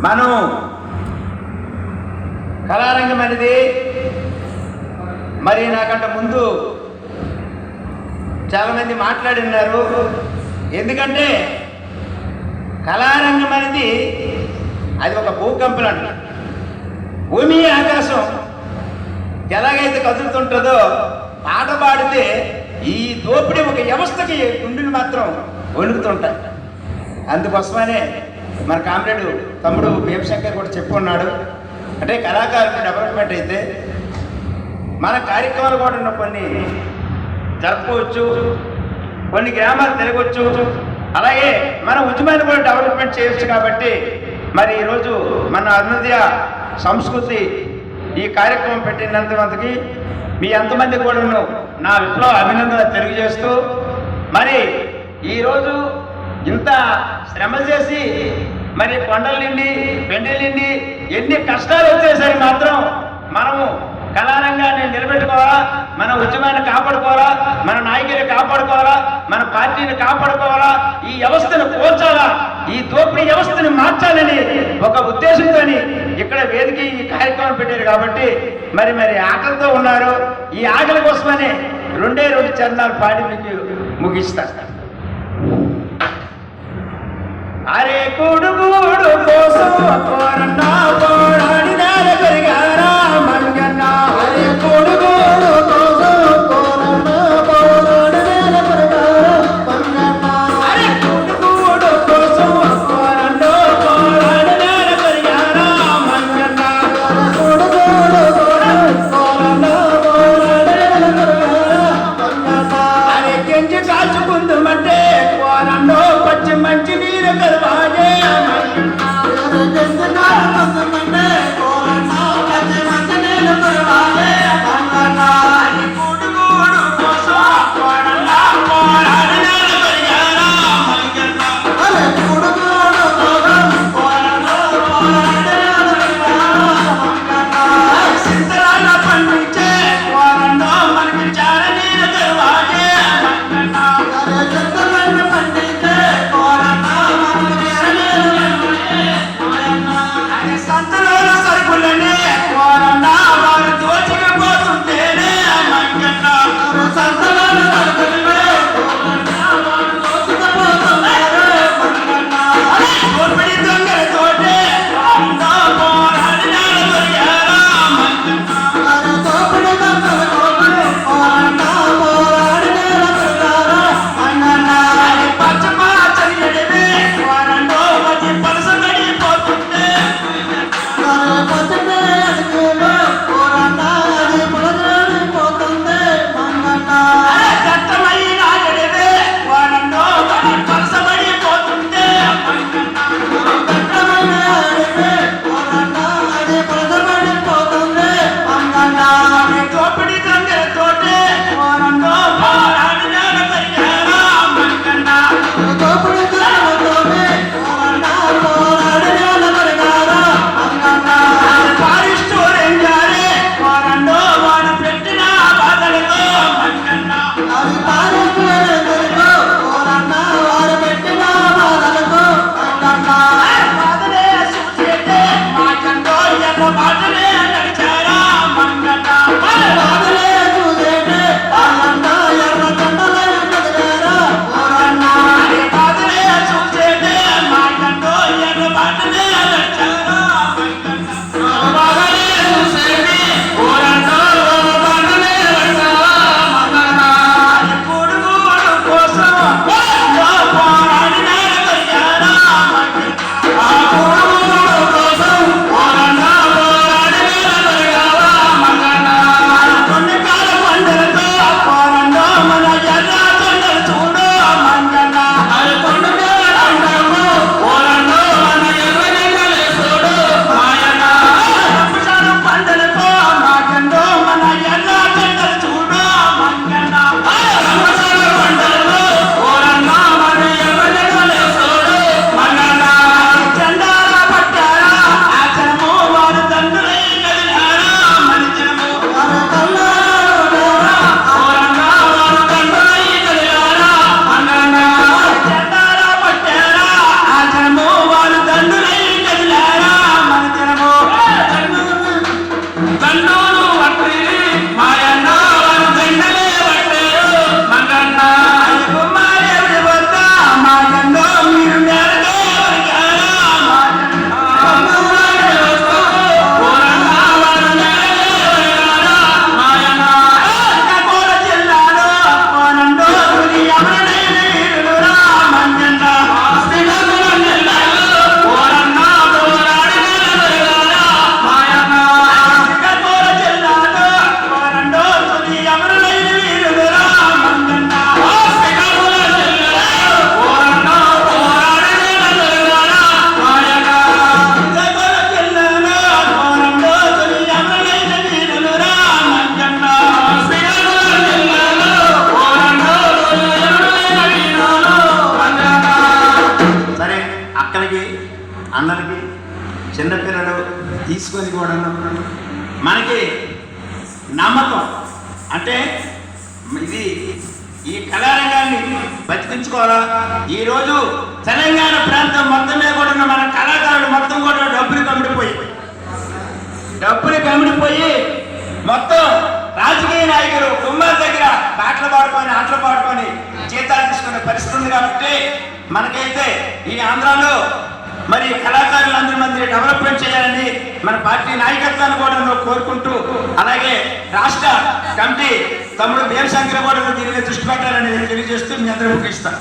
మనం కళారంగం అనేది మరి నాకంటే ముందు చాలామంది మాట్లాడినారు. ఎందుకంటే కళారంగం అనేది అది ఒక భూకంపం అంట. భూమి ఆకాశం ఎలాగైతే కదులుతుంటుందో పాట పాడితే ఈ దోపిడీ ఒక వ్యవస్థకి గుండెలు మాత్రం వణుకుతుంటాయి. అందుకోసమనే మన కామ్రేడు తమ్ముడు భీమశంకర్ కూడా చెప్పుకున్నాడు. అంటే కళాకారుల డెవలప్మెంట్ అయితే మన కార్యక్రమాలు కూడా కొన్ని జరుపుకోవచ్చు, కొన్ని గ్రామాలు తిరగవచ్చు, అలాగే మన ఉద్యమాన్ని కూడా డెవలప్మెంట్ చేయవచ్చు. కాబట్టి మరి ఈరోజు మన అరుణోదయ సంస్కృతి ఈ కార్యక్రమం పెట్టినంతమందికి మీ ఎంతమంది కూడా నా విప్లవ అభినందన తెలియజేస్తూ, మరి ఈరోజు ఇంత శ్రమ చేసి మరి కొండల నుండి పెండల నుండి ఎన్ని కష్టాలు వచ్చేసరికి మాత్రం మనము కళారంగాన్ని నిలబెట్టుకోవాలా, మన ఉద్యమాన్ని కాపాడుకోవాలా, మన నాయకుని కాపాడుకోవాలా, మన పార్టీని కాపాడుకోవాలా, ఈ వ్యవస్థను కోల్చాలా, ఈ దోపిడీ వ్యవస్థను మార్చాలని ఒక ఉద్దేశంతో ఇక్కడ వేదిక ఈ కార్యక్రమం పెట్టారు. కాబట్టి మరి ఆకలితో ఉన్నారు. ఈ ఆకలి కోసమని రెండే చరణాలు పాడి మీకు ముగిస్తా. అరే కూడుగూడు కోసం పోరన్నా పోరాడినార పెరిగారా మంగన్నా. అరే కూడుగూడు కోసం పోరన్నా పోరాడినార పెరిగారా మంగన్నా. అరే కూడుగూడు కోసం పోరన్నా పోరాడినార పెరిగారా మంగన్నా. కూడుగూడు కోసం పోరన్నా పోరాడినార పెరిగారా మంగన్నా. అరే కెంచి కాల్చుకుందుమంటే పోరన్నో పచ్చి మంచి నీరు కలవాడే అక్కడికి అందరికి చిన్నపిల్లలు తీసుకొని కూడా మనకి నమ్మకం అంటే ఇది ఈ కళారంగాన్ని బతికించుకోవాలా. ఈరోజు తెలంగాణ ప్రాంతం మొత్తం మీద కూడా ఉన్న మన కళాకారులు మొత్తం కూడా డబ్బులు కమిడిపోయి మొత్తం రాజకీయ నాయకులు కుమ్మార్ దగ్గర పాటలు పాడుకొని ఆటలు పాడుకొని జీతాలు తీసుకునే పరిస్థితి ఉంది. కాబట్టి మనకైతే ఈ ఆంధ్రాలో మరి కళాకారులందరి మంది డెవలప్మెంట్ చేయాలని మన పార్టీ నాయకత్వాన్ని కూడా కోరుకుంటూ, అలాగే రాష్ట్ర కమిటీ తమ్ముడు భీమశంకర్ కూడా దీని మీద దృష్టి పెట్టాలని తెలియజేస్తూ మీ అందరూ ముగిస్తాను.